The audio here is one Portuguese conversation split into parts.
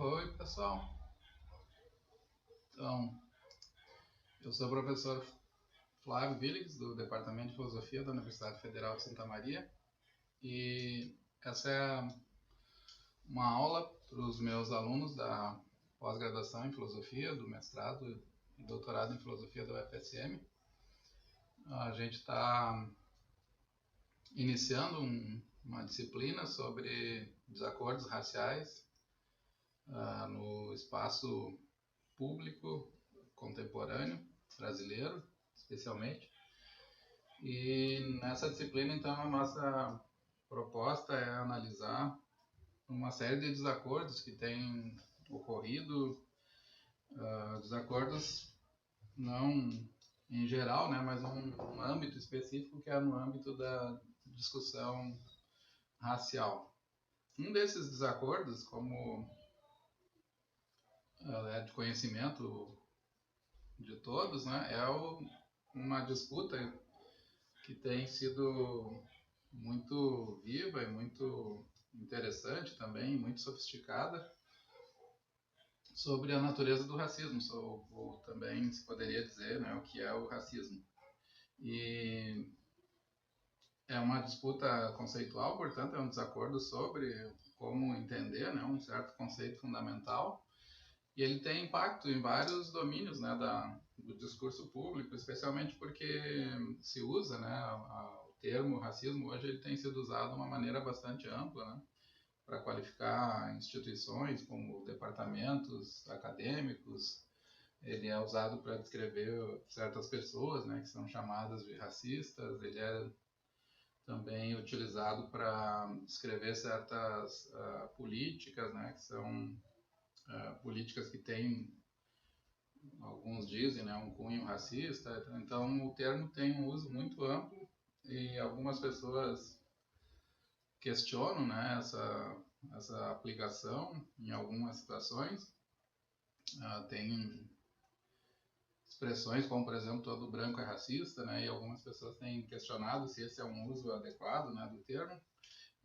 Oi, pessoal. Então, eu sou o professor Flávio Villegas, do Departamento de Filosofia da Universidade Federal de Santa Maria, e essa é uma aula para os meus alunos da pós-graduação em Filosofia, do mestrado e doutorado em Filosofia da UFSM. A gente está iniciando uma disciplina sobre desacordos raciais no espaço público contemporâneo brasileiro, especialmente. E nessa disciplina, então, a nossa proposta é analisar uma série de desacordos que têm ocorrido, desacordos não em geral, né, mas um âmbito específico que é no âmbito da discussão racial. Um desses desacordos, como é de conhecimento de todos, né, é uma disputa que tem sido muito viva e muito interessante também, muito sofisticada, sobre a natureza do racismo, ou também se poderia dizer, né, o que é o racismo. E é uma disputa conceitual, portanto, é um desacordo sobre como entender, né, um certo conceito fundamental, e ele tem impacto em vários domínios, né, do discurso público, especialmente porque se usa, né, o termo racismo hoje ele tem sido usado de uma maneira bastante ampla, né, para qualificar instituições como departamentos acadêmicos. Ele é usado para descrever certas pessoas, né, que são chamadas de racistas. Ele é também utilizado para descrever certas políticas, né, que são políticas que têm, alguns dizem, né, um cunho racista. Então o termo tem um uso muito amplo e algumas pessoas questionam, né, essa aplicação em algumas situações. Tem expressões como, por exemplo, todo branco é racista, né, e algumas pessoas têm questionado se esse é um uso adequado, né, do termo.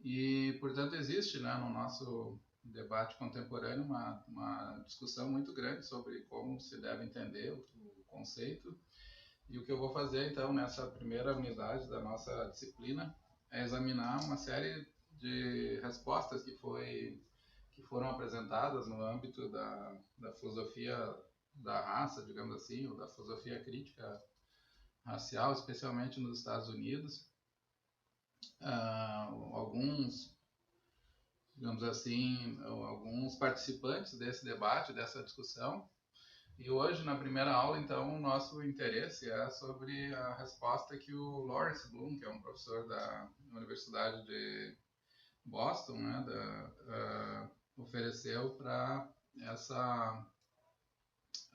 E, portanto, existe, né, no nosso debate contemporâneo uma discussão muito grande sobre como se deve entender o conceito. E o que eu vou fazer, então, nessa primeira unidade da nossa disciplina é examinar uma série de respostas que foram apresentadas no âmbito da filosofia da raça, digamos assim, ou da filosofia crítica racial, especialmente nos Estados Unidos. Alguns, digamos assim, alguns participantes desse debate, dessa discussão. E hoje, na primeira aula, então, o nosso interesse é sobre a resposta que o Lawrence Bloom, que é um professor da Universidade de Boston, né, ofereceu para essa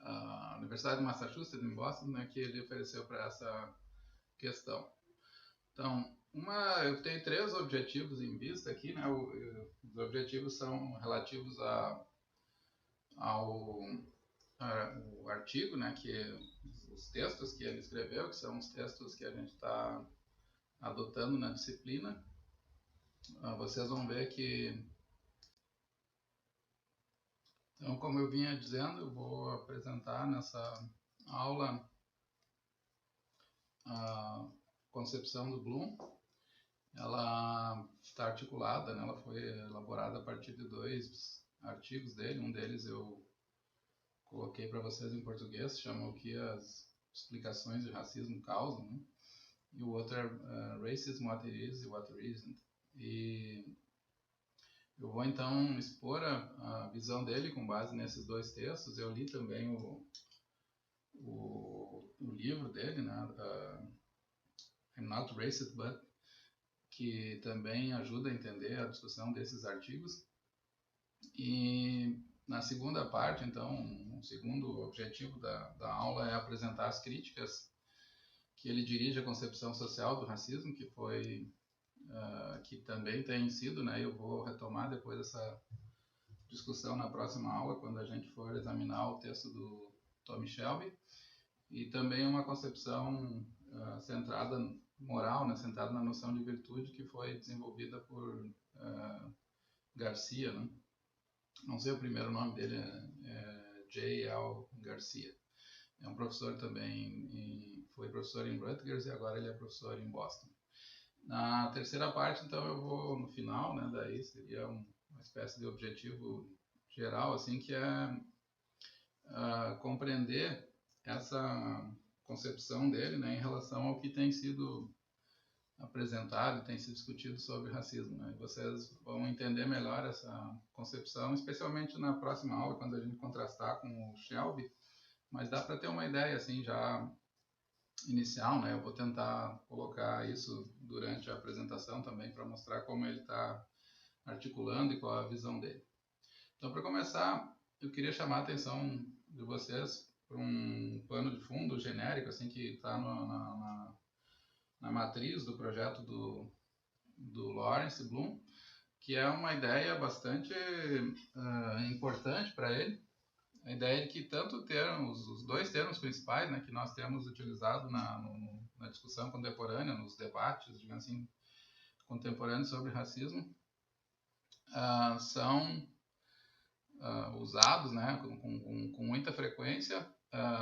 a Universidade de Massachusetts, em Boston, né, que ele ofereceu para essa questão. Então, eu tenho três objetivos em vista aqui, né? Os objetivos são relativos ao o artigo, né? Os textos que ele escreveu, que são os textos que a gente está adotando na disciplina. Vocês vão ver que, então, como eu vinha dizendo, eu vou apresentar nessa aula a concepção do Bloom. Ela está articulada, né? Ela foi elaborada a partir de dois artigos dele. Um deles eu coloquei para vocês em português, chama O que as explicações de racismo causam, né? E o outro é Racism, What It Is e What It Isn't. E eu vou então expor a visão dele com base nesses dois textos. Eu li também o livro dele, né? I'm Not Racist, But, que também ajuda a entender a discussão desses artigos. E na segunda parte, então, o segundo objetivo da aula é apresentar as críticas que ele dirige à concepção social do racismo, que também tem sido, né, eu vou retomar depois essa discussão na próxima aula, quando a gente for examinar o texto do Tommy Shelby, e também uma concepção centrada moral, né, centrada na noção de virtude, que foi desenvolvida por Garcia, né? não sei o primeiro nome dele, é J.L. Garcia. É um professor também, foi professor em Rutgers e agora ele é professor em Boston. Na terceira parte, então, eu vou no final, né, daí seria uma espécie de objetivo geral, assim, que é compreender essa concepção dele, né, em relação ao que tem sido apresentado e tem sido discutido sobre racismo, né? E vocês vão entender melhor essa concepção, especialmente na próxima aula, quando a gente contrastar com o Shelby, mas dá para ter uma ideia, assim, já inicial, né? Eu vou tentar colocar isso durante a apresentação também, para mostrar como ele está articulando e qual é a visão dele. Então, para começar, eu queria chamar a atenção de vocês para um pano de fundo genérico, assim, que está na matriz do projeto do Lawrence Bloom, que é uma ideia bastante importante para ele. A ideia de que tanto os dois termos principais, né, que nós temos utilizado na discussão contemporânea, nos debates, digamos assim, contemporâneos sobre racismo, são usados, né, com muita frequência.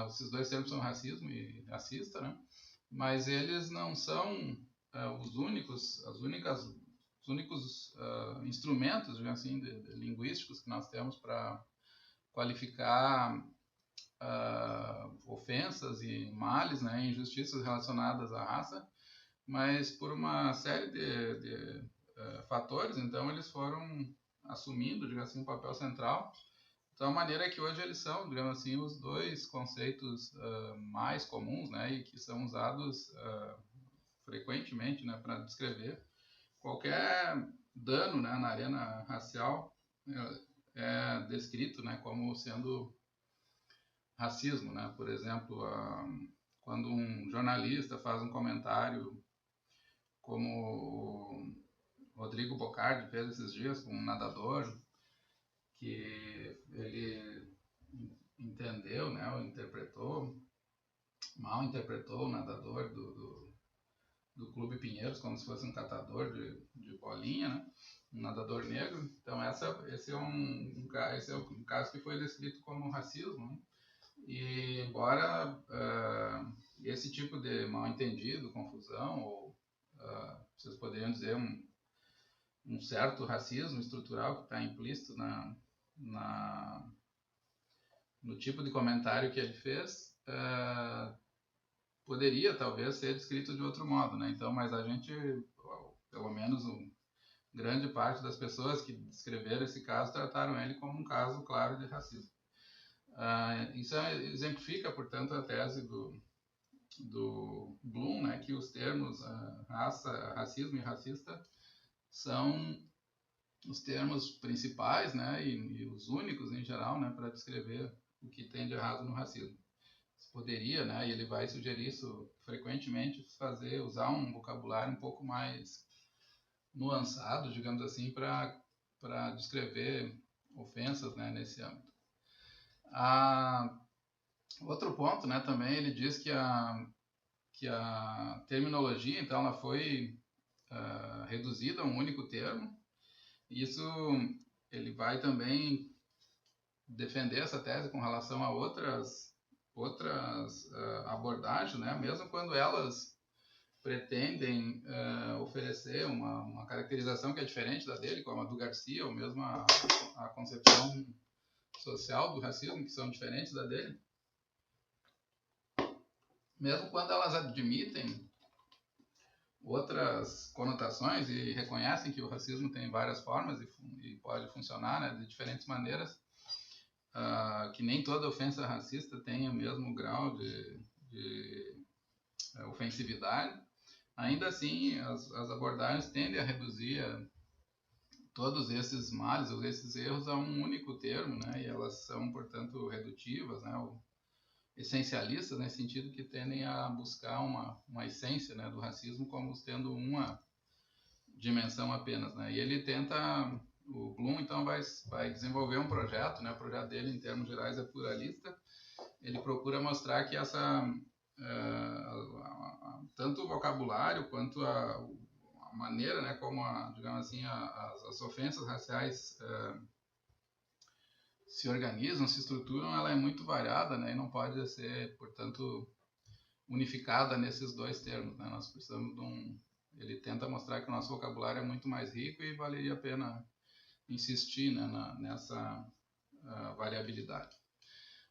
Esses dois termos são racismo e racista, né, mas eles não são os únicos instrumentos, digamos assim, linguísticos que nós temos para qualificar ofensas e males, né, injustiças relacionadas à raça, mas por uma série de fatores, então eles foram assumindo, digamos assim, um papel central, de tal maneira que hoje eles são, digamos assim, os dois conceitos mais comuns, né, e que são usados frequentemente, né, para descrever qualquer dano, né, na arena racial, é descrito, né, como sendo racismo, né? Por exemplo, quando um jornalista faz um comentário, como o Rodrigo Bocardi fez esses dias com um nadador, que ele entendeu, né, ou mal interpretou o nadador do Clube Pinheiros como se fosse um catador de bolinha, né? Um nadador negro. Então esse é um caso que foi descrito como racismo, né? E embora esse tipo de mal-entendido, confusão, ou vocês poderiam dizer um certo racismo estrutural que está implícito no tipo de comentário que ele fez, poderia talvez ser descrito de outro modo, né? Então, mas a gente, pelo menos grande parte das pessoas que descreveram esse caso trataram ele como um caso claro de racismo. Isso exemplifica, portanto, a tese do Bloom, né, que os termos racismo e racista são os termos principais, né, e os únicos em geral, né, para descrever o que tem de errado no racismo. Poderia, né, e ele vai sugerir isso frequentemente, usar um vocabulário um pouco mais nuançado, digamos assim, para descrever ofensas, né, nesse âmbito. Outro ponto, né, também ele diz que a terminologia, então, ela foi reduzida a um único termo. Isso ele vai também defender essa tese com relação a outras abordagens, né, mesmo quando elas pretendem oferecer uma caracterização que é diferente da dele, como a do Garcia, ou mesmo a concepção social do racismo, que são diferentes da dele. Mesmo quando elas admitem outras conotações e reconhecem que o racismo tem várias formas e pode funcionar, né, de diferentes maneiras, que nem toda ofensa racista tem o mesmo grau de ofensividade, ainda assim as abordagens tendem a reduzir todos esses males ou esses erros a um único termo, né, e elas são, portanto, redutivas, né, essencialistas, nesse sentido que tendem a buscar uma essência, né, do racismo como tendo uma dimensão apenas, né? E ele o Bloom então vai desenvolver um projeto, né? O projeto dele em termos gerais é pluralista. Ele procura mostrar que tanto o vocabulário quanto a maneira, né, como digamos assim, as ofensas raciais se organizam, se estruturam, ela é muito variada, né? E não pode ser, portanto, unificada nesses dois termos, né? Nós precisamos de um... Ele tenta mostrar que o nosso vocabulário é muito mais rico e valeria a pena insistir, né, nessa variabilidade.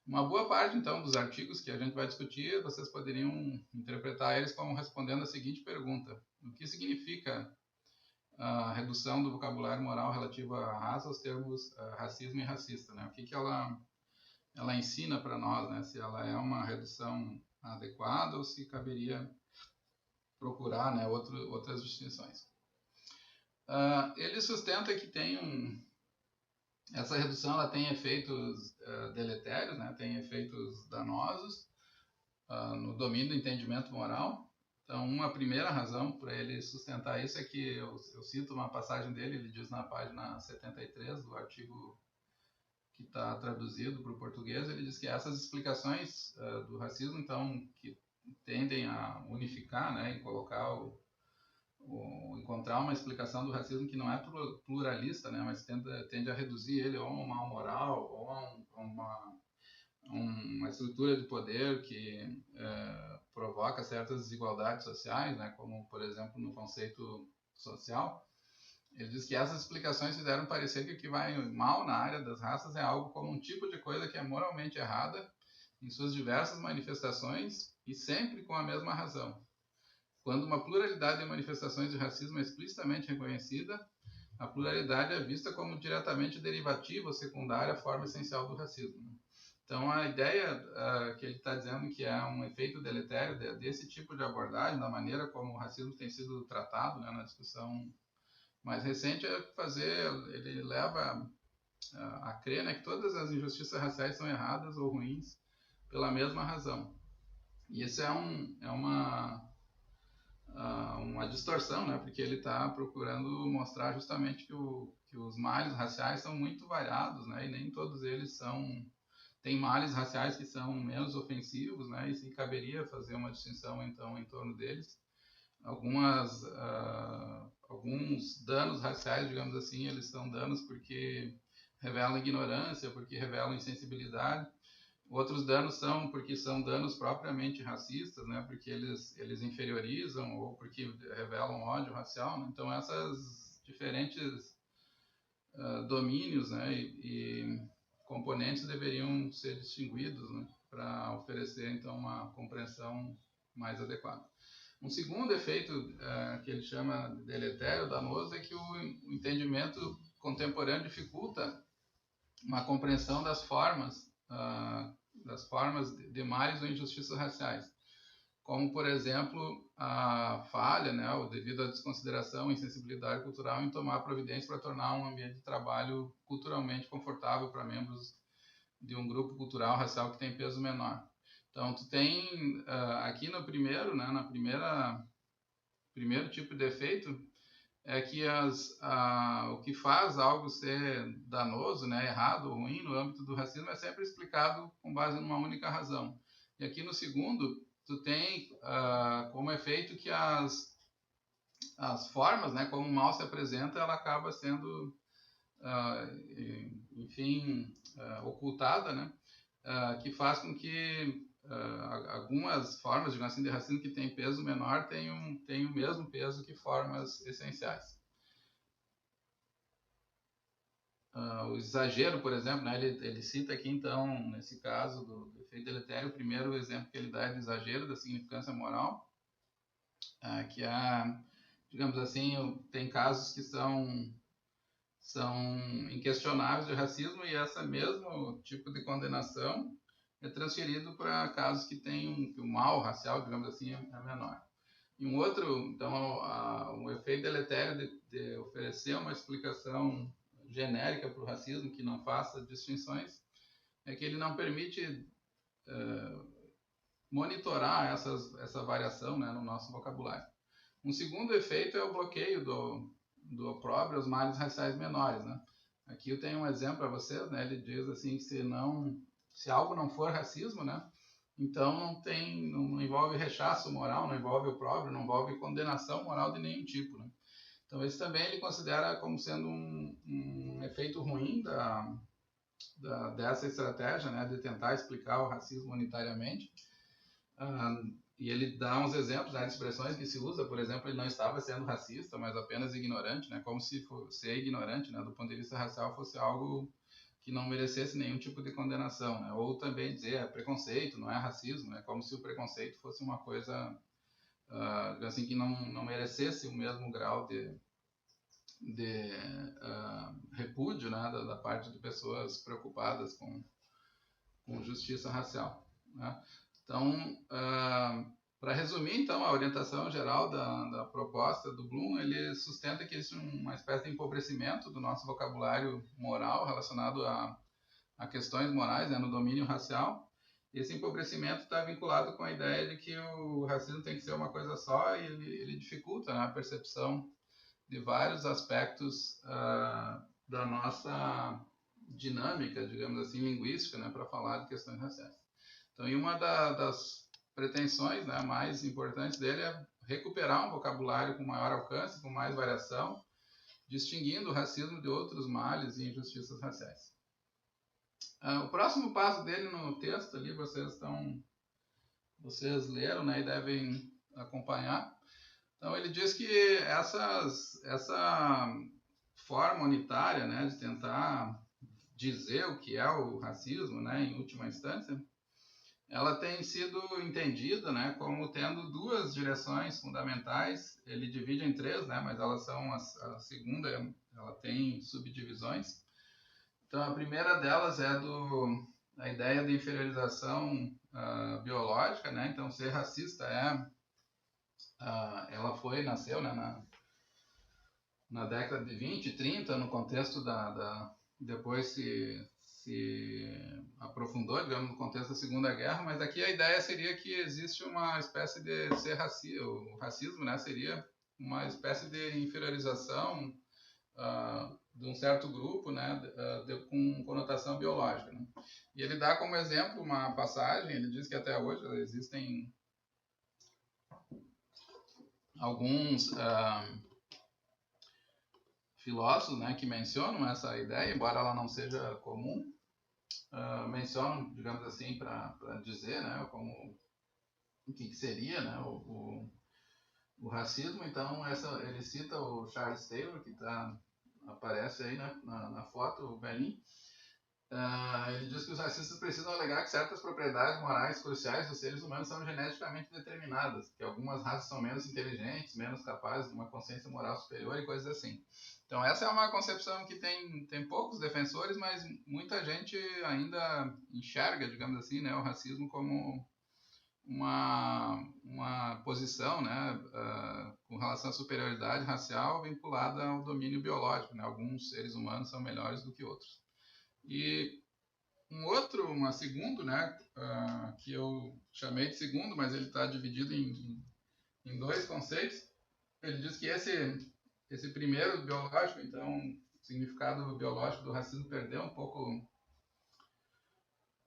Uma boa parte, então, dos artigos que a gente vai discutir, vocês poderiam interpretar eles como respondendo a seguinte pergunta: o que significa a redução do vocabulário moral relativo à raça aos termos racismo e racista, né? O que ela ensina para nós, né? Se ela é uma redução adequada ou se caberia procurar, né, outras distinções. Ele sustenta que essa redução ela tem efeitos deletérios, né? Tem efeitos danosos no domínio do entendimento moral. Então, uma primeira razão para ele sustentar isso é que eu cito uma passagem dele, ele diz na página 73 do artigo que está traduzido para o português, ele diz que essas explicações do racismo, então, que tendem a unificar, né, e colocar encontrar uma explicação do racismo que não é pluralista, né, mas tende a reduzir ele ou a uma mal moral ou a uma estrutura de poder que provoca certas desigualdades sociais, né, como, por exemplo, no conceito social. Ele diz que essas explicações fizeram parecer que o que vai mal na área das raças é algo como um tipo de coisa que é moralmente errada em suas diversas manifestações e sempre com a mesma razão. Quando uma pluralidade de manifestações de racismo é explicitamente reconhecida, a pluralidade é vista como diretamente derivativa ou secundária à forma essencial do racismo. Então, a ideia que ele está dizendo que é um efeito deletério desse tipo de abordagem, da maneira como o racismo tem sido tratado, né, na discussão mais recente, ele leva a crer, né, que todas as injustiças raciais são erradas ou ruins pela mesma razão. E isso é uma distorção, né, porque ele está procurando mostrar justamente que os males raciais são muito variados, né, e nem todos eles tem males raciais que são menos ofensivos, né, e se caberia fazer uma distinção então em torno deles. Alguns danos raciais, digamos assim, eles são danos porque revelam ignorância, porque revelam insensibilidade. Outros danos são porque são danos propriamente racistas, né? Porque eles inferiorizam ou porque revelam ódio racial, né? Então, essas diferentes domínios, né, e componentes deveriam ser distinguidos, né, para oferecer, então, uma compreensão mais adequada. Um segundo efeito que ele chama de deletério, danoso, é que o entendimento contemporâneo dificulta uma compreensão das formas de males ou injustiças raciais, como, por exemplo, a falha, né, ou devido à desconsideração e insensibilidade cultural em tomar providência para tornar um ambiente de trabalho culturalmente confortável para membros de um grupo cultural racial que tem peso menor. Então, tu tem aqui no primeiro, né, primeiro tipo de efeito é que o que faz algo ser danoso, né, errado ou ruim no âmbito do racismo é sempre explicado com base numa única razão. E aqui no segundo, tu tem como efeito que as formas, né, como o mal se apresenta, ela acaba sendo, enfim, ocultada, né, que faz com que algumas formas, digamos assim, de racismo que têm peso menor tenham o mesmo peso que formas essenciais. O exagero, por exemplo, né, ele cita aqui, então, nesse caso do efeito deletério, o primeiro exemplo que ele dá é do exagero da significância moral, que digamos assim, tem casos que são inquestionáveis de racismo e esse mesmo tipo de condenação é transferido para casos que tem que o mal racial, digamos assim, é menor. E um outro, então, um efeito deletério de oferecer uma explicação genérica para o racismo que não faça distinções é que ele não permite monitorar essa variação, né, no nosso vocabulário. Um segundo efeito é o bloqueio do opróbrio aos males raciais menores, né? Aqui eu tenho um exemplo para vocês, né? Ele diz assim que se algo não for racismo, né, então não envolve rechaço moral, não envolve opróbrio, não envolve condenação moral de nenhum tipo, né? Então esse também ele considera como sendo um efeito ruim dessa estratégia, né, de tentar explicar o racismo unitariamente. E ele dá uns exemplos, né, de expressões que se usa. Por exemplo, ele não estava sendo racista, mas apenas ignorante, né, como se ser ignorante, né, do ponto de vista racial fosse algo que não merecesse nenhum tipo de condenação, né? Ou também dizer preconceito, não é racismo, né? Como se o preconceito fosse uma coisa assim que não merecesse o mesmo grau de repúdio, né, da parte de pessoas preocupadas com justiça racial, né? Então, para resumir, então, a orientação geral da proposta do Bloom, ele sustenta que existe uma espécie de empobrecimento do nosso vocabulário moral relacionado a questões morais, né, no domínio racial. E esse empobrecimento está vinculado com a ideia de que o racismo tem que ser uma coisa só, e ele dificulta, né, a percepção de vários aspectos da nossa dinâmica, digamos assim, linguística, né, para falar de questões raciais. Então, uma das pretensões, né, mais importantes dele é recuperar um vocabulário com maior alcance, com mais variação, distinguindo o racismo de outros males e injustiças raciais. O próximo passo dele no texto ali, vocês leram, né, e devem acompanhar. Então, ele diz que essa forma unitária, né, de tentar dizer o que é o racismo, né, em última instância, ela tem sido entendida, né, como tendo duas direções fundamentais. Ele divide em três, né, mas elas são a segunda, ela tem subdivisões. Então, a primeira delas é a ideia de inferiorização biológica, né? Então, ser racista ela nasceu, né, na década de 20, 30, no contexto depois se aprofundou, digamos, no contexto da Segunda Guerra, mas aqui a ideia seria que existe uma espécie de o racismo, né, seria uma espécie de inferiorização de um certo grupo, né, com conotação biológica, né? E ele dá como exemplo uma passagem. Ele diz que até hoje existem alguns filósofos, né, que mencionam essa ideia, embora ela não seja comum, mencionam, digamos assim, para dizer, né, como o que seria, né, o racismo. Então, ele cita o Charles Taylor, que aparece aí, né, na foto, o velhinho. Ele diz que os racistas precisam alegar que certas propriedades morais cruciais dos seres humanos são geneticamente determinadas, que algumas raças são menos inteligentes, menos capazes de uma consciência moral superior e coisas assim. Então, essa é uma concepção que tem poucos defensores, mas muita gente ainda enxerga, digamos assim, né, o racismo como uma posição, né, com relação à superioridade racial vinculada ao domínio biológico, né? Alguns seres humanos são melhores do que outros. E uma segundo, né, que eu chamei de segundo, mas ele está dividido em dois conceitos. Ele diz que esse primeiro, biológico, então, o significado biológico do racismo perdeu um pouco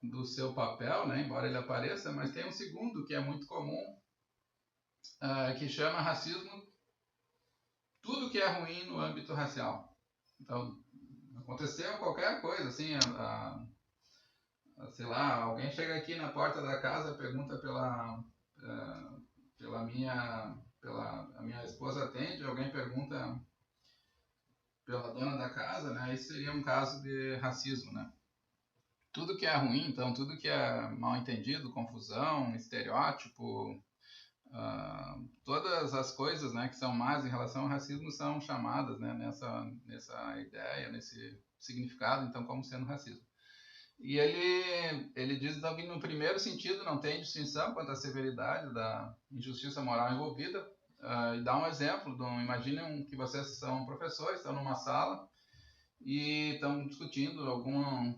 do seu papel, né, embora ele apareça, mas tem um segundo que é muito comum, que chama racismo tudo que é ruim no âmbito racial. Então, aconteceu qualquer coisa, assim, sei lá, alguém chega aqui na porta da casa, pergunta pela a minha esposa atende, alguém pergunta pela dona da casa, né? Isso seria um caso de racismo, né? Tudo que é ruim, então, tudo que é mal entendido, confusão, estereótipo, todas as coisas, né, que são más em relação ao racismo são chamadas, né, nessa ideia, nesse significado, então, como sendo racismo. E ele diz que no primeiro sentido não tem distinção quanto à severidade da injustiça moral envolvida, e dá um exemplo. Imaginem que vocês são professores, estão numa sala e estão discutindo algum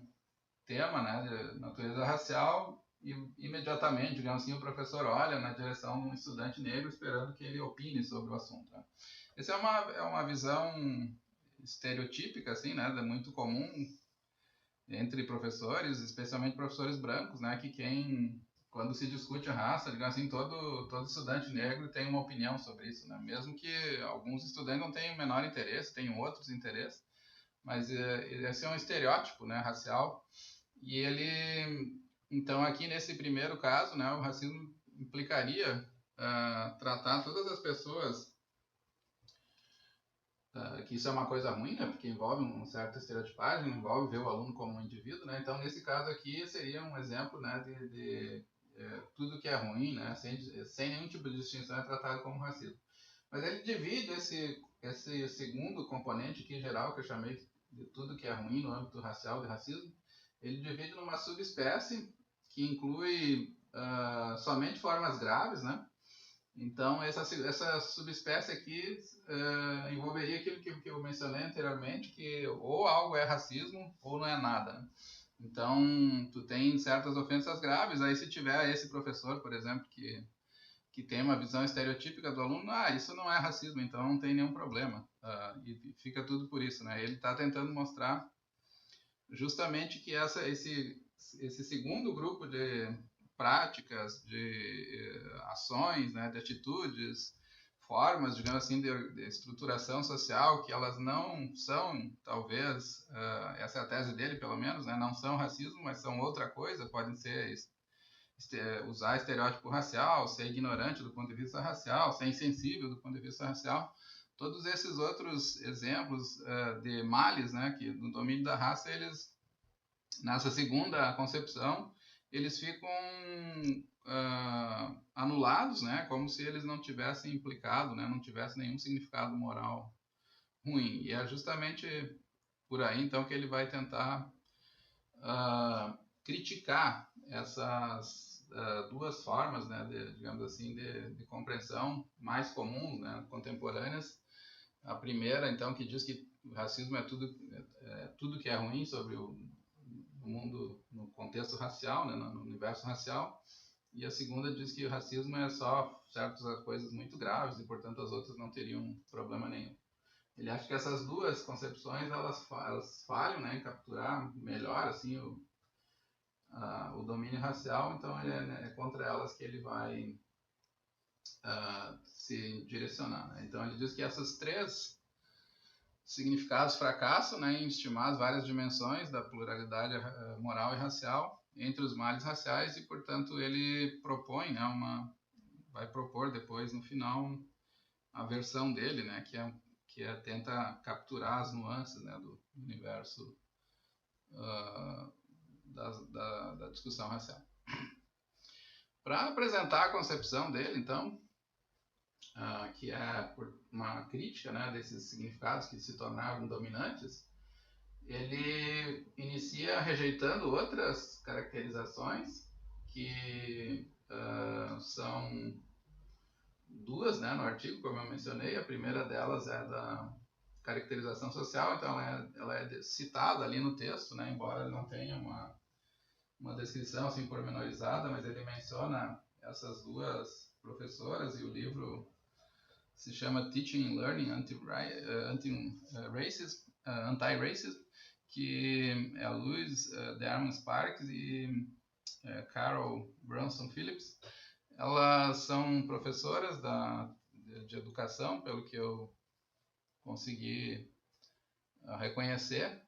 tema, né, de natureza racial, e imediatamente, digamos assim, o professor olha na direção de um estudante negro esperando que ele opine sobre o assunto, né? Essa é uma visão estereotípica, assim, né, muito comum entre professores, especialmente professores brancos, né, que quando se discute a raça, digamos assim, todo estudante negro tem uma opinião sobre isso, né, mesmo que alguns estudantes não tenham o menor interesse, tenham outros interesses, mas esse é um estereótipo, né, racial. E ele, então aqui nesse primeiro caso, né, o racismo implicaria tratar todas as pessoas, que isso é uma coisa ruim, né, porque envolve um certo estereotipagem, envolve ver o aluno como um indivíduo, né, então nesse caso aqui seria um exemplo, né, de tudo que é ruim, né, sem nenhum tipo de distinção é tratado como racismo. Mas ele divide esse segundo componente que em geral, que eu chamei de tudo que é ruim no âmbito racial, de racismo, ele divide numa subespécie que inclui somente formas graves, né? Então, essa subespécie aqui envolveria aquilo que eu mencionei anteriormente, que ou algo é racismo ou não é nada, né? Então, tu tem certas ofensas graves, aí se tiver esse professor, por exemplo, que tem uma visão estereotípica do aluno, isso não é racismo, então não tem nenhum problema. E fica tudo por isso, né? Ele está tentando mostrar justamente que esse segundo grupo de práticas, de ações, né, de atitudes, formas, digamos assim, de estruturação social, que elas não são, talvez, essa é a tese dele, pelo menos, né, não são racismo, mas são outra coisa, podem ser usar estereótipo racial, ser ignorante do ponto de vista racial, ser insensível do ponto de vista racial. Todos esses outros exemplos de males, né, que no domínio da raça, eles, nessa segunda concepção, eles ficam anulados, né, como se eles não tivessem implicado, né, não tivessem nenhum significado moral ruim. E é justamente por aí, então, que ele vai tentar criticar essas duas formas, né, digamos assim, de compreensão mais comuns, né, contemporâneas. A primeira, então, que diz que o racismo é tudo que é ruim sobre o mundo, no contexto racial, né, no universo racial. E a segunda diz que o racismo é só certas coisas muito graves e, portanto, as outras não teriam problema nenhum. Ele acha que essas duas concepções elas falham, né, em capturar melhor assim o domínio racial, então é contra elas que ele vai se direcionar, né? Então ele diz que essas três significados fracassam, né, em estimar as várias dimensões da pluralidade moral e racial entre os males raciais e, portanto, ele propõe, né, vai propor depois no final a versão dele, né, que tenta capturar as nuances, né, do universo da discussão racial. Para apresentar a concepção dele, então, que é uma crítica, né, desses significados que se tornaram dominantes, ele inicia rejeitando outras caracterizações que são duas, né, no artigo, como eu mencionei. A primeira delas é da caracterização social, então ela é citada ali no texto, né, embora ele não tenha uma descrição assim pormenorizada, mas ele menciona essas duas professoras e o livro se chama Teaching and Learning Anti-Racism, que é a Louise Derman Sparks e Carol Brunson Phillips. Elas são professoras de educação, pelo que eu consegui reconhecer.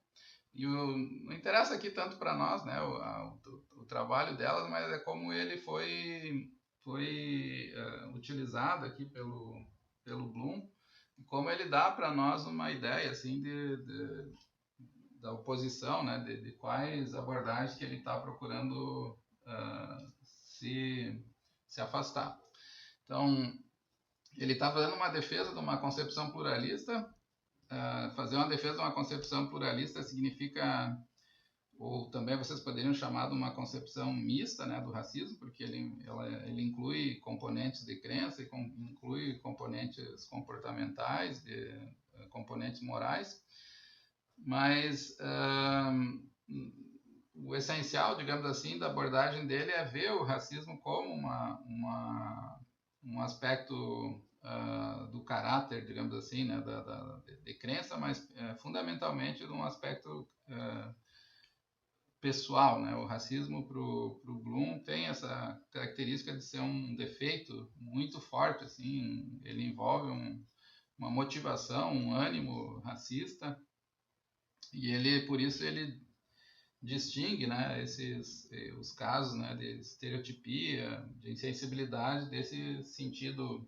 E não interessa aqui tanto para nós, né, o trabalho delas, mas é como ele foi utilizado aqui pelo Bloom, e como ele dá para nós uma ideia assim da oposição, né, de quais abordagens que ele está procurando se afastar. Então, ele está fazendo uma defesa de uma concepção pluralista. Fazer uma defesa de uma concepção pluralista significa, ou também vocês poderiam chamar de uma concepção mista, né, do racismo, porque ele inclui componentes de crença, inclui componentes comportamentais, componentes morais, mas o essencial, digamos assim, da abordagem dele é ver o racismo como um aspecto do caráter, digamos assim, né, de crença, mas fundamentalmente de um aspecto pessoal, né? O racismo para o Bloom tem essa característica de ser um defeito muito forte, assim, ele envolve uma motivação, um ânimo racista, E ele, por isso, ele distingue, né, os casos, né, de estereotipia, de insensibilidade desse sentido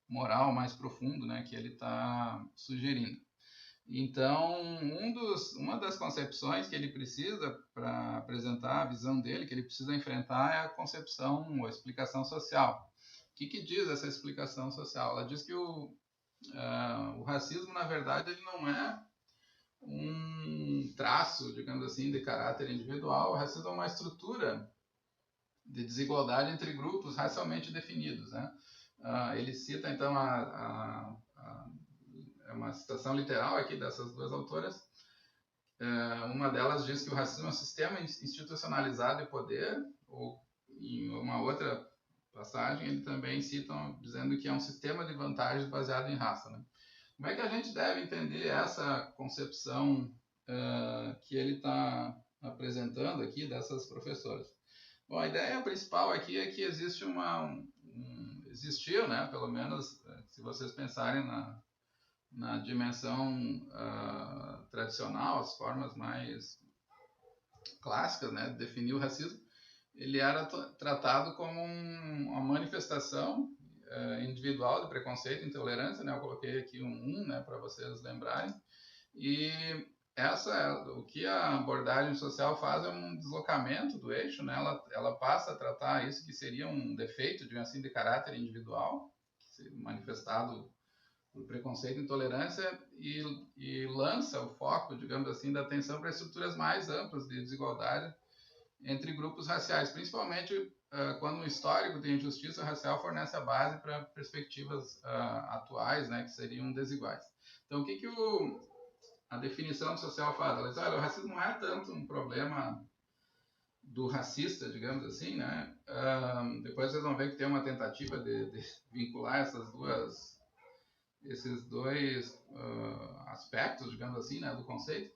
moral mais profundo, né, que ele está sugerindo. Então, uma das concepções que ele precisa para apresentar a visão dele, que ele precisa enfrentar, é a concepção ou a explicação social. O que diz essa explicação social? Ela diz que o racismo, na verdade, ele não é um traço, digamos assim, de caráter individual. O racismo é uma estrutura de desigualdade entre grupos racialmente definidos, né? Ele cita, então, é uma citação literal aqui dessas duas autoras. Uma delas diz que o racismo é um sistema institucionalizado de poder, ou em uma outra passagem ele também cita dizendo que é um sistema de vantagens baseado em raça, né? Como é que a gente deve entender essa concepção que ele está apresentando aqui dessas professoras? Bom, a ideia principal aqui é que existe existiu, né, pelo menos se vocês pensarem na dimensão tradicional, as formas mais clássicas, né, de definir o racismo, ele era tratado como uma manifestação individual de preconceito e intolerância, né? Eu coloquei aqui né, para vocês lembrarem. E o que a abordagem social faz é um deslocamento do eixo, né? Ela passa a tratar isso que seria um defeito, digamos assim, de caráter individual, manifestado por preconceito e intolerância, e lança o foco, digamos assim, da atenção para estruturas mais amplas de desigualdade entre grupos raciais, principalmente quando o histórico de injustiça racial fornece a base para perspectivas atuais, né, que seriam desiguais. Então, o que a definição social faz? Ela diz, olha, o racismo não é tanto um problema do racista, digamos assim, né? Depois vocês vão ver que tem uma tentativa de vincular esses dois aspectos, digamos assim, né, do conceito.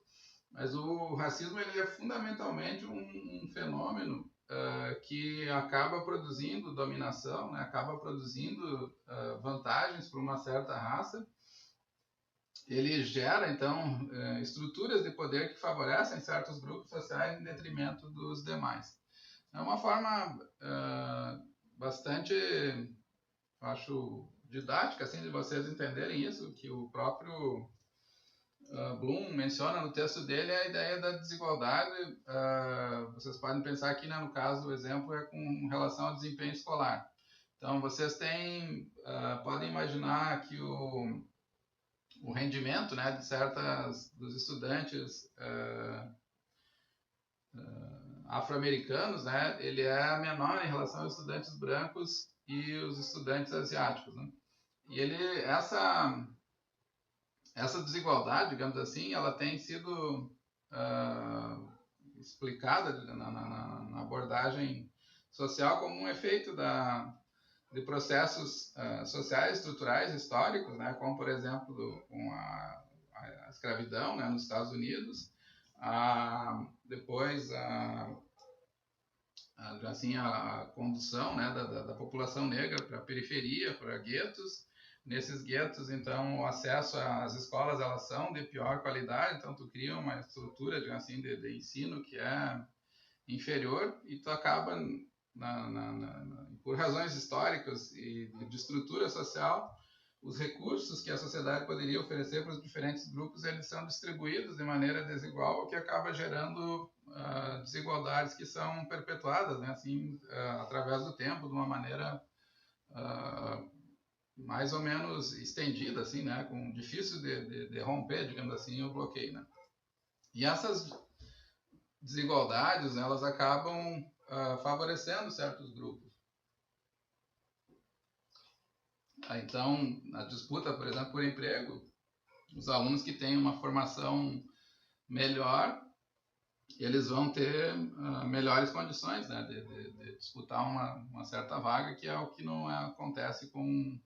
Mas o racismo ele é fundamentalmente um fenômeno que acaba produzindo dominação, né? Acaba produzindo vantagens para uma certa raça. Ele gera, então, estruturas de poder que favorecem certos grupos sociais em detrimento dos demais. É uma forma bastante, eu acho, didática, assim, de vocês entenderem isso, que o próprio Bloom menciona no texto dele a ideia da desigualdade. Vocês podem pensar aqui, né, no caso, o exemplo é com relação ao desempenho escolar. Então, vocês podem imaginar que o rendimento, né, dos estudantes afro-americanos, né, ele é menor em relação aos estudantes brancos e os estudantes asiáticos, né? E essa desigualdade, digamos assim, ela tem sido explicada na abordagem social como um efeito de processos sociais, estruturais, históricos, né, como, por exemplo, com a escravidão, né, nos Estados Unidos, depois a condução, né, da população negra para a periferia, para guetos. Nesses guetos, então, o acesso às escolas, elas são de pior qualidade, então tu cria uma estrutura, digamos assim, de ensino que é inferior e tu acaba, por razões históricas e de estrutura social, os recursos que a sociedade poderia oferecer para os diferentes grupos, eles são distribuídos de maneira desigual, o que acaba gerando desigualdades que são perpetuadas, né, assim, através do tempo, de uma maneira mais ou menos estendida, assim, né, difícil de romper, digamos assim, o bloqueio, né? E essas desigualdades, elas acabam favorecendo certos grupos. Então, na disputa, por exemplo, por emprego, os alunos que têm uma formação melhor, eles vão ter melhores condições, né, de disputar uma certa vaga, que é o que não acontece com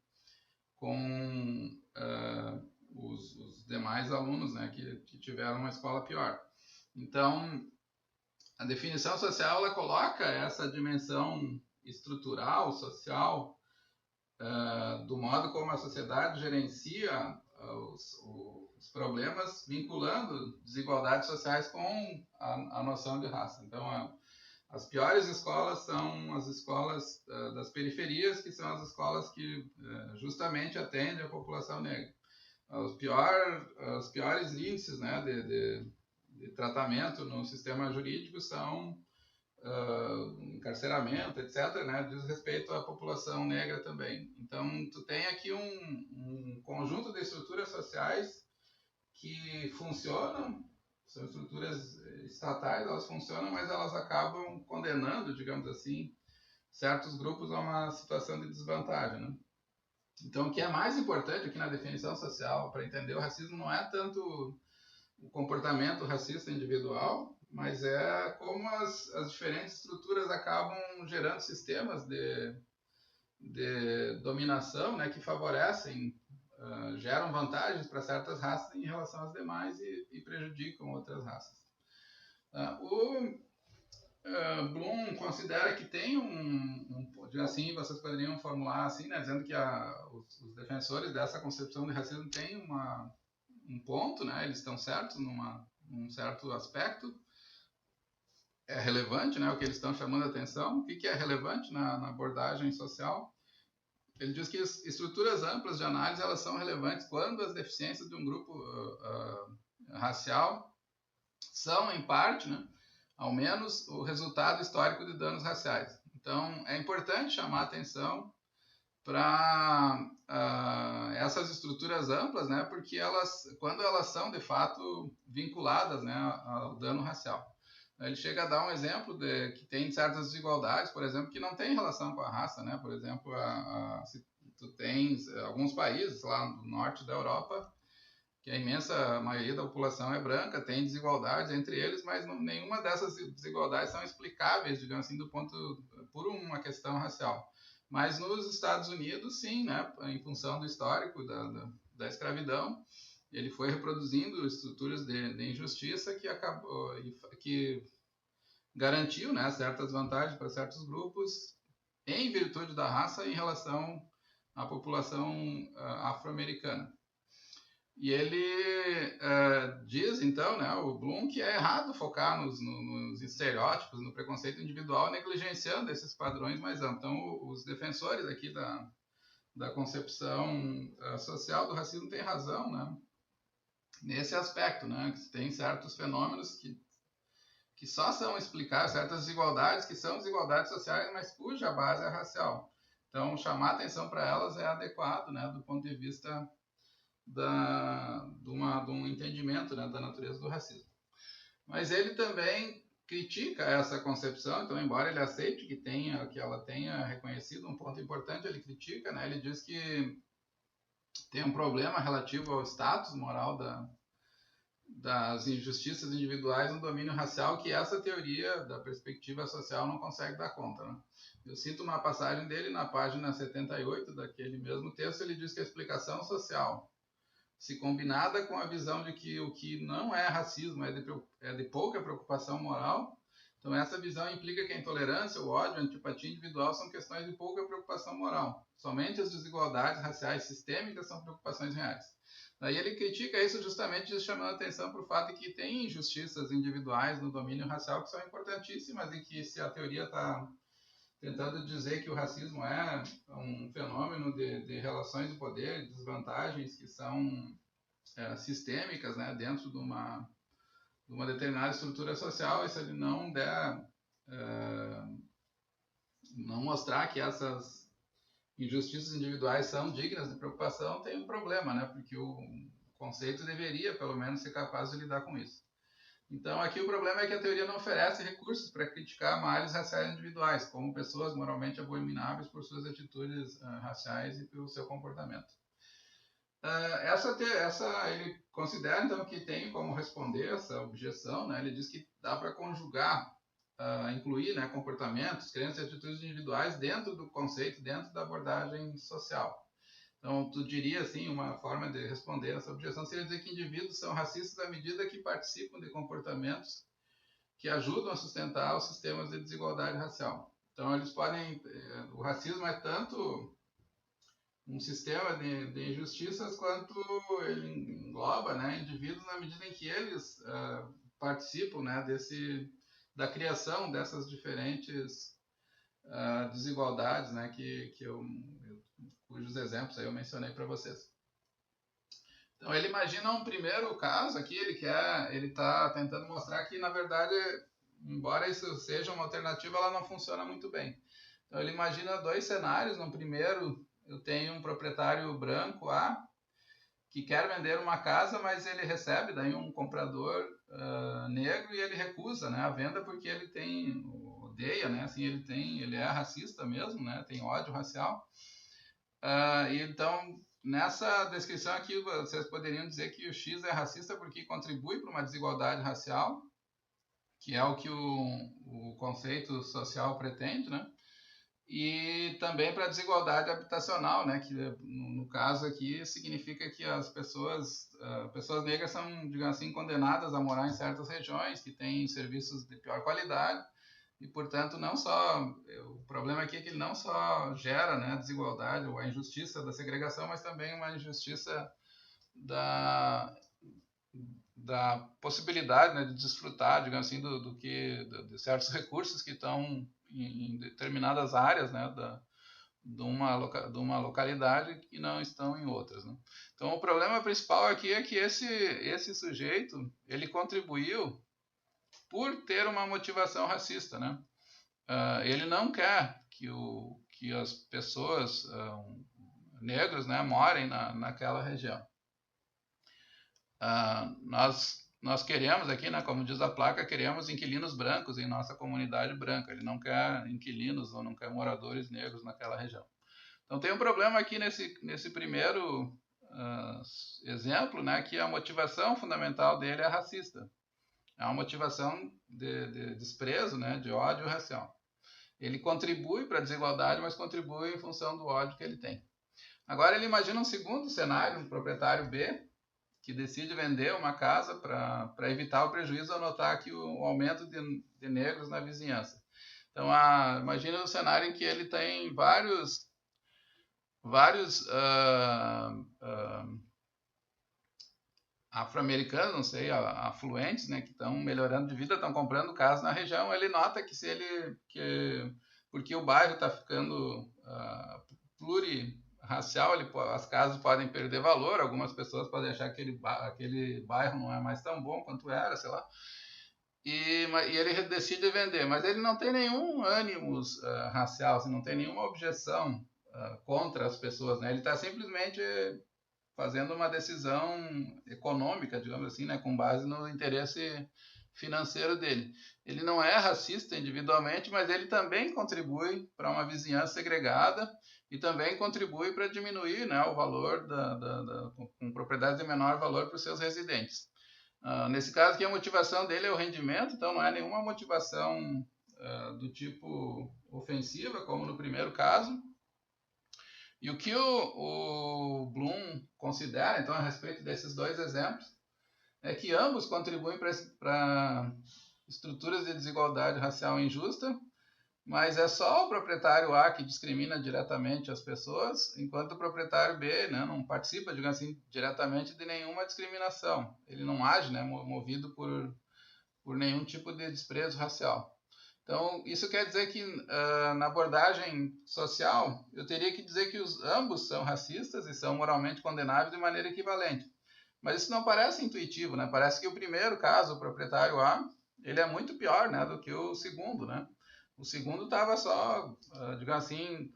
os demais alunos, né, que tiveram uma escola pior. Então, a definição social ela coloca essa dimensão estrutural, social, do modo como a sociedade gerencia os problemas vinculando desigualdades sociais com a noção de raça. Então, as piores escolas são as escolas das periferias, que são as escolas que justamente atendem a população negra. Os piores índices, né, de tratamento no sistema jurídico são encarceramento, etc., né, diz respeito à população negra também. Então, tu tem aqui um conjunto de estruturas sociais que funcionam, são estruturas estatais, elas funcionam, mas elas acabam condenando, digamos assim, certos grupos a uma situação de desvantagem, né? Então, o que é mais importante aqui na definição social para entender o racismo não é tanto o comportamento racista individual, mas é como as diferentes estruturas acabam gerando sistemas de dominação, né, que favorecem, geram vantagens para certas raças em relação às demais e prejudicam outras raças. O Bloom considera que tem assim, vocês poderiam formular assim, né, dizendo que os defensores dessa concepção de racismo têm um ponto, né, eles estão certos num certo aspecto, é relevante, né, o que eles estão chamando a atenção. O que é relevante na abordagem social? Ele diz que as estruturas amplas de análise elas são relevantes quando as deficiências de um grupo racial são, em parte, né, ao menos, o resultado histórico de danos raciais. Então, é importante chamar a atenção para essas estruturas amplas, né, porque quando elas são, de fato, vinculadas, né, ao dano racial. Ele chega a dar um exemplo de que tem certas desigualdades, por exemplo, que não tem relação com a raça, né? Por exemplo, se tu tens alguns países lá no norte da Europa, que a imensa maioria da população é branca, tem desigualdades entre eles, mas nenhuma dessas desigualdades são explicáveis, digamos assim, por uma questão racial. Mas nos Estados Unidos, sim, né? Em função do histórico da escravidão, ele foi reproduzindo estruturas de injustiça que garantiu, né, certas vantagens para certos grupos em virtude da raça em relação à população afro-americana. E ele diz, então, né, o Bloom, que é errado focar nos estereótipos, no preconceito individual, negligenciando esses padrões mais amplos. Então, os defensores aqui da concepção social do racismo têm razão, né, nesse aspecto, né, que tem certos fenômenos que só são explicar certas desigualdades, que são desigualdades sociais, mas cuja base é racial. Então, chamar atenção para elas é adequado, né, do ponto de vista de um entendimento, né, da natureza do racismo. Mas ele também critica essa concepção, então, embora ele aceite que ela tenha reconhecido um ponto importante, ele critica, né, ele diz que tem um problema relativo ao status moral das injustiças individuais no domínio racial, que essa teoria da perspectiva social não consegue dar conta, né? Eu cito uma passagem dele na página 78 daquele mesmo texto. Ele diz que a explicação social, se combinada com a visão de que o que não é racismo é de pouca preocupação moral, então essa visão implica que a intolerância, o ódio, a antipatia individual são questões de pouca preocupação moral. Somente as desigualdades raciais sistêmicas são preocupações reais. Daí ele critica isso justamente chamando a atenção para o fato de que tem injustiças individuais no domínio racial que são importantíssimas e que, se a teoria está tentando dizer que o racismo é um fenômeno de relações de poder, desvantagens que são sistêmicas, né, dentro de uma determinada estrutura social, e se ele não não mostrar que essas injustiças individuais são dignas de preocupação, tem um problema, né, porque o conceito deveria, pelo menos, ser capaz de lidar com isso. Então, aqui o problema é que a teoria não oferece recursos para criticar males raciais individuais, como pessoas moralmente abomináveis por suas atitudes raciais e pelo seu comportamento. Ele considera, então, que tem como responder essa objeção, né? Ele diz que dá para conjugar, incluir, né, comportamentos, crenças e atitudes individuais dentro do conceito, dentro da abordagem social. Então, tu diria, assim, uma forma de responder essa objeção seria dizer que indivíduos são racistas à medida que participam de comportamentos que ajudam a sustentar os sistemas de desigualdade racial. Então, eles podem... O racismo é tanto um sistema de injustiças quanto ele engloba, né, indivíduos na medida em que eles participam, né, da criação dessas diferentes desigualdades, né, cujos exemplos aí eu mencionei para vocês. Então ele imagina um primeiro caso aqui, ele está tentando mostrar que na verdade, embora isso seja uma alternativa, ela não funciona muito bem. Então ele imagina dois cenários. No primeiro, eu tenho um proprietário branco A que quer vender uma casa, mas ele recebe daí um comprador negro e ele recusa, né, a venda porque ele odeia, né, assim, ele é racista mesmo, né, tem ódio racial. Então, nessa descrição aqui, vocês poderiam dizer que o X é racista porque contribui para uma desigualdade racial, que é o que o conceito social pretende, né? E também para a desigualdade habitacional, né? Que no caso aqui significa que as pessoas negras são, digamos assim, condenadas a morar em certas regiões que têm serviços de pior qualidade e, portanto, não só o problema aqui é que ele não só gera, né, a desigualdade ou a injustiça da segregação, mas também uma injustiça da possibilidade, né, de desfrutar, digamos assim, de certos recursos que estão em determinadas áreas, né, de uma localidade que não estão em outras, né? Então o problema principal aqui é que esse sujeito ele contribuiu por ter uma motivação racista, né? Ele não quer que as pessoas negras, né, morem naquela região. Nós queremos aqui, né, como diz a placa, queremos inquilinos brancos em nossa comunidade branca. Ele não quer inquilinos ou não quer moradores negros naquela região. Então tem um problema aqui nesse primeiro exemplo, né, que a motivação fundamental dele é racista. É uma motivação de desprezo, né, de ódio racial. Ele contribui para a desigualdade, mas contribui em função do ódio que ele tem. Agora ele imagina um segundo cenário, um proprietário B, que decide vender uma casa para evitar o prejuízo ao notar aqui o aumento de negros na vizinhança. Então, imagina um cenário em que ele tem vários afro-americanos, não sei, afluentes, né, que estão melhorando de vida, estão comprando casa na região. Ele nota que porque o bairro está ficando plurirracial, as casas podem perder valor, algumas pessoas podem achar que aquele bairro não é mais tão bom quanto era, sei lá. E ele decide vender, mas ele não tem nenhum ânimo racial, assim, não tem nenhuma objeção contra as pessoas, né? Ele está simplesmente fazendo uma decisão econômica, digamos assim, né, com base no interesse financeiro dele. Ele não é racista individualmente, mas ele também contribui para uma vizinhança segregada e também contribui para diminuir, né, o valor com propriedades de menor valor para os seus residentes. Nesse caso aqui, a motivação dele é o rendimento, então não é nenhuma motivação do tipo ofensiva, como no primeiro caso. E o que o Bloom considera, então, a respeito desses dois exemplos, é que ambos contribuem para estruturas de desigualdade racial injusta, mas é só o proprietário A que discrimina diretamente as pessoas, enquanto o proprietário B, né, não participa, digamos assim, diretamente de nenhuma discriminação. Ele não age, né, movido por nenhum tipo de desprezo racial. Então, isso quer dizer que na abordagem social, eu teria que dizer que ambos são racistas e são moralmente condenáveis de maneira equivalente. Mas isso não parece intuitivo, né? Parece que o primeiro caso, o proprietário A, ele é muito pior, né, do que o segundo, né? O segundo estava só, digamos assim,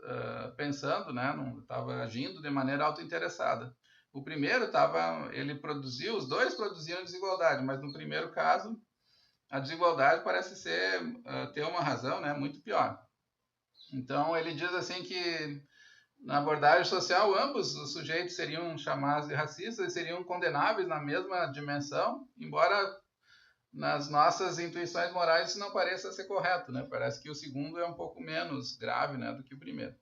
pensando, né? Não estava agindo de maneira autointeressada. O primeiro os dois produziam desigualdade, mas no primeiro caso a desigualdade parece ter uma razão, né, muito pior. Então, ele diz assim que, na abordagem social, ambos os sujeitos seriam chamados de racistas e seriam condenáveis na mesma dimensão, embora nas nossas intuições morais isso não pareça ser correto, né? Parece que o segundo é um pouco menos grave, né, do que o primeiro.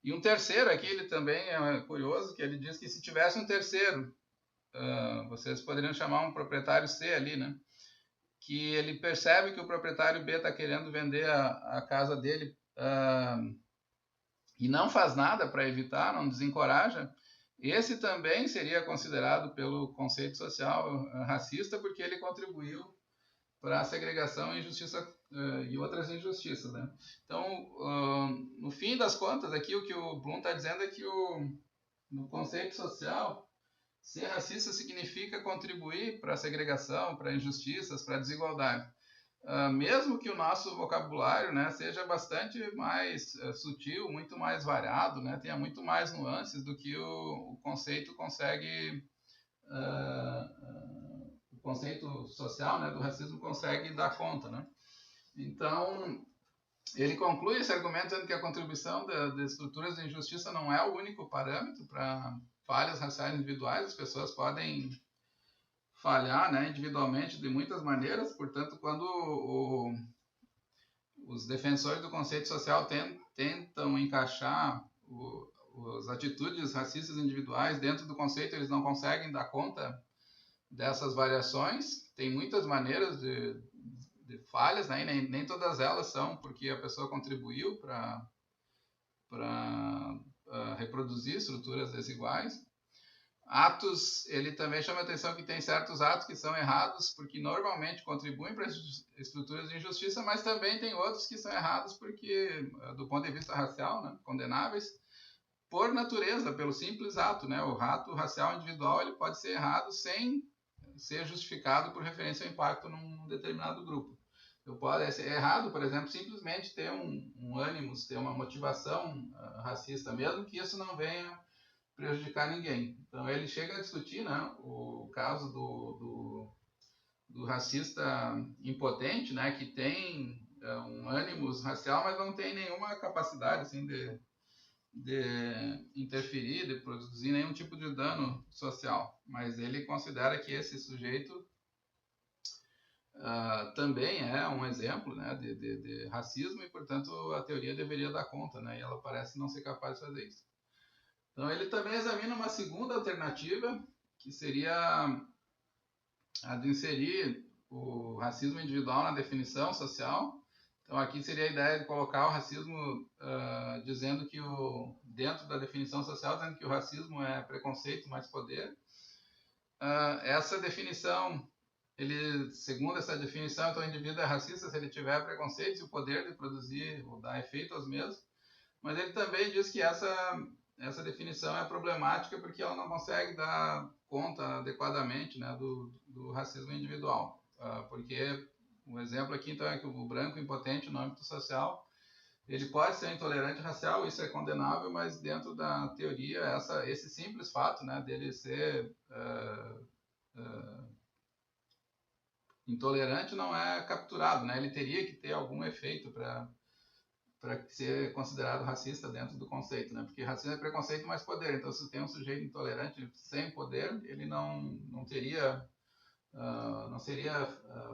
E um terceiro aqui, ele também é curioso, que ele diz que se tivesse um terceiro, vocês poderiam chamar um proprietário C ali, né? Que ele percebe que o proprietário B está querendo vender a casa dele e não faz nada para evitar, não desencoraja, esse também seria considerado pelo conceito social racista, porque ele contribuiu para a segregação e injustiça e outras injustiças, né? Então, no fim das contas, aqui o que o Bloom está dizendo é que no conceito social, ser racista significa contribuir para a segregação, para injustiças, para a desigualdade. Mesmo que o nosso vocabulário, né, seja bastante mais sutil, muito mais variado, né, tenha muito mais nuances do que o conceito consegue, o conceito social, né, do racismo consegue dar conta, né? Então, ele conclui esse argumento dizendo que a contribuição de estruturas de injustiça não é o único parâmetro para falhas raciais individuais. As pessoas podem falhar, né, individualmente de muitas maneiras. Portanto, quando os defensores do conceito social tentam encaixar as atitudes racistas individuais dentro do conceito, eles não conseguem dar conta dessas variações. Tem muitas maneiras de falhas, né? E nem todas elas são porque a pessoa contribuiu para reproduzir estruturas desiguais. Atos, ele também chama a atenção que tem certos atos que são errados porque normalmente contribuem para estruturas de injustiça, mas também tem outros que são errados porque, do ponto de vista racial, né, condenáveis, por natureza, pelo simples ato, né? O ato racial individual ele pode ser errado sem ser justificado por referência ao impacto num determinado grupo. Pode ser errado, por exemplo, simplesmente ter um ânimos, ter uma motivação racista, mesmo que isso não venha prejudicar ninguém. Então ele chega a discutir, né, o caso do racista impotente, né, que tem um ânimos racial, mas não tem nenhuma capacidade assim, de interferir, de produzir nenhum tipo de dano social. Mas ele considera que esse sujeito também é um exemplo, né, de racismo e, portanto, a teoria deveria dar conta, né, e ela parece não ser capaz de fazer isso. Então, ele também examina uma segunda alternativa, que seria a de inserir o racismo individual na definição social. Então, aqui seria a ideia de colocar o racismo dizendo que dentro da definição social, dizendo que o racismo é preconceito mais poder. Essa definição, segundo essa definição, então o indivíduo é racista se ele tiver preconceito e o poder de produzir ou dar efeito aos mesmos. Mas ele também diz que essa definição é problemática porque ela não consegue dar conta adequadamente, né, do racismo individual. Porque um exemplo aqui então é que o branco impotente no âmbito social, ele pode ser intolerante racial, isso é condenável, mas dentro da teoria esse simples fato, né, dele ser intolerante não é capturado, né? Ele teria que ter algum efeito para ser considerado racista dentro do conceito, né? Porque racismo é preconceito mais poder. Então, se tem um sujeito intolerante sem poder, ele não teria, não seria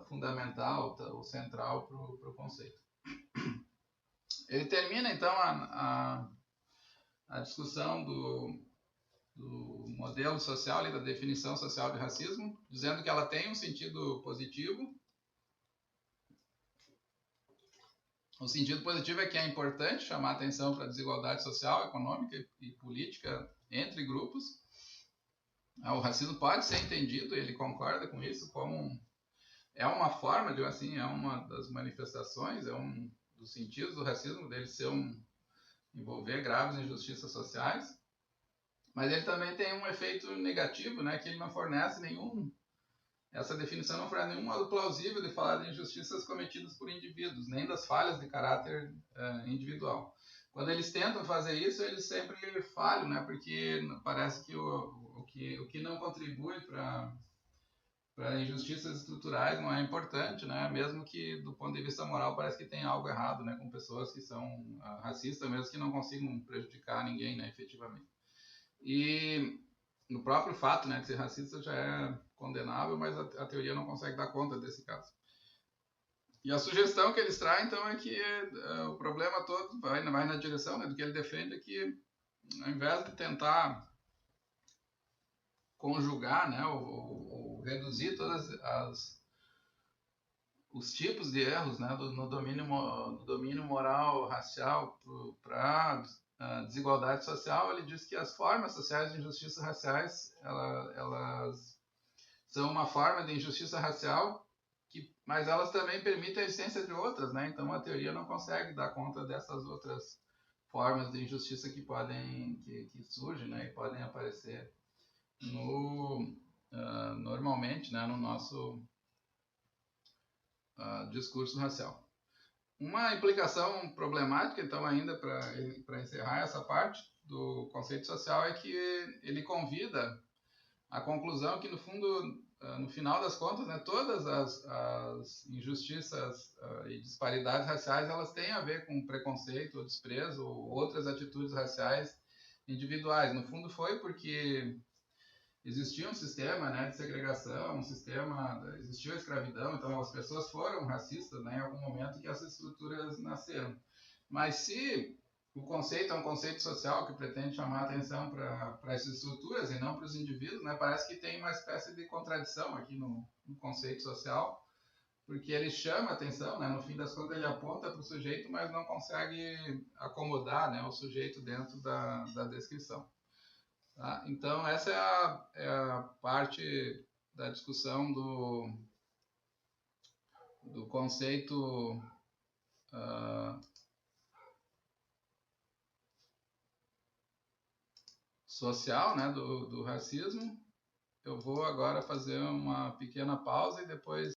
fundamental ou central para o conceito. Ele termina então a discussão do modelo social e da definição social de racismo, dizendo que ela tem um sentido positivo. O sentido positivo é que é importante chamar atenção para a desigualdade social, econômica e política entre grupos. O racismo pode ser entendido, ele concorda com isso, como é uma forma de, assim, é uma das manifestações, é um dos sentidos do racismo, dele ser envolver graves injustiças sociais. Mas ele também tem um efeito negativo, né, que ele não fornece essa definição não fornece nenhum modo plausível de falar de injustiças cometidas por indivíduos, nem das falhas de caráter individual. Quando eles tentam fazer isso, eles sempre falham, né, porque parece que o que não contribui para injustiças estruturais não é importante, né, mesmo que do ponto de vista moral parece que tem algo errado, né, com pessoas que são racistas, mesmo que não consigam prejudicar ninguém, né, efetivamente. E no próprio fato, né, de ser racista já é condenável, mas a teoria não consegue dar conta desse caso. E a sugestão que eles traem, então, é que o problema todo vai na direção, né, do que ele defende, é que ao invés de tentar conjugar, né, ou reduzir todas os tipos de erros, né, no domínio moral racial para desigualdade social, ele diz que as formas sociais de injustiça raciais, elas são uma forma de injustiça racial, mas elas também permitem a existência de outras, né? Então a teoria não consegue dar conta dessas outras formas de injustiça que surgem, né? E podem aparecer normalmente, né? No nosso discurso racial. Uma implicação problemática, então, ainda para encerrar essa parte do conceito social, é que ele convida à conclusão que, no final das contas, né, todas as injustiças e disparidades raciais, elas têm a ver com preconceito ou desprezo ou outras atitudes raciais individuais. No fundo, foi porque existia um sistema, né, de segregação, existiu a escravidão, então as pessoas foram racistas, né, em algum momento que essas estruturas nasceram. Mas se o conceito é um conceito social que pretende chamar atenção para essas estruturas e não para os indivíduos, né, parece que tem uma espécie de contradição aqui no conceito social, porque ele chama atenção, né, no fim das contas ele aponta para o sujeito, mas não consegue acomodar, né, o sujeito dentro da descrição. Tá? Então, essa é a parte da discussão do conceito social, né, do racismo. Eu vou agora fazer uma pequena pausa e depois